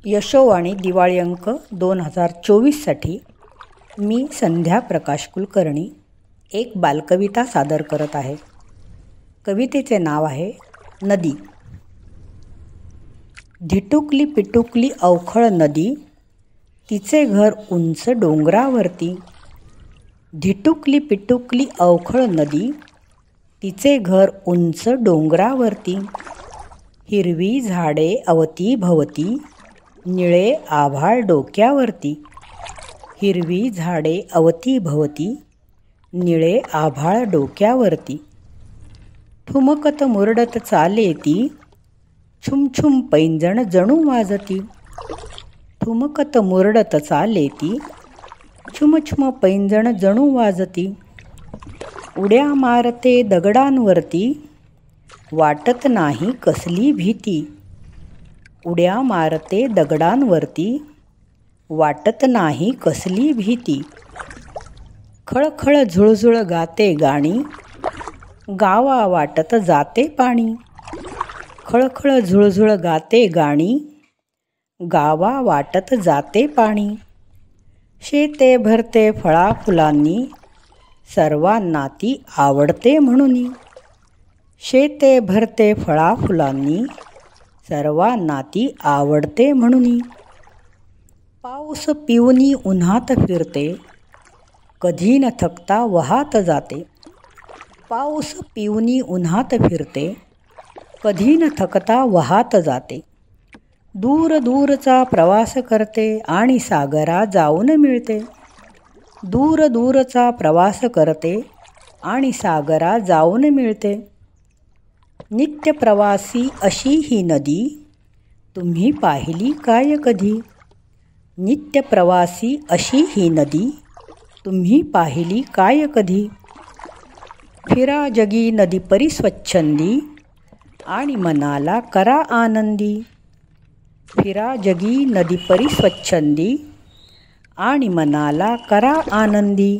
यशोवाणी दिवाळी अंक 2024साठी मी संध्या प्रकाश कुलकर्णी एक बालकविता सादर करत आहे. कवितेचे नाव आहे नदी. धिटुकली पिटुकली अवखळ नदी, तिचे घर उंच डोंगरावरती. धिटुकली पिटुकली अवखळ नदी, तिचे घर उंच डोंगरावरती. हिरवी झाडे अवतीभवती, निळे आभाळ डोक्यावरती. हिरवी झाडे अवतीभवती, निळे आभाळ डोक्यावरती. ठुमकत मुरडत चाले ती, छुमछुम पैंजण जणू वाजती. ठुमकत मुरडत चाले ती, छुमछुम पैंजण जणू वाजती. उड्या मारते दगडांवरती, वाटत नाही कसली भीती. उड्या मारते दगडांवरती, वाटत नाही कसली भीती. खळखळ झुळझुळ गाते गाणी, गावा वाटत जाते पाणी. खळखळ झुळझुळ गाते गाणी, गावा वाटत जाते पाणी. शेते भरते फळाफुलांनी, सर्वांना ती आवडते म्हणूनी. शेते भरते फळाफुलांनी, सर्वांना ती आवडते म्हणूनी. पाऊस पिऊनी उन्हात फिरते, कधी न थकता वाहत जाते. पाऊस पिऊनी उन्हात फिरते, कधी न थकता वाहत जाते. दूर दूरचा प्रवास करते आणि सागरा जाऊन मिळते. दूर दूरचा प्रवास करते आणि सागरा जाऊन मिळते. नित्य प्रवासी अशी ही नदी, तुम्ही पाहिली काय कधी. नित्य प्रवासी अशी ही नदी, तुम्ही पाहिली काय कधी. फिरा जगी नदी परिस्वच्छंदी, आणि मनाला करा आनंदी. फिरा जगी नदी परिस्वच्छंदी, आणि मनाला करा आनंदी.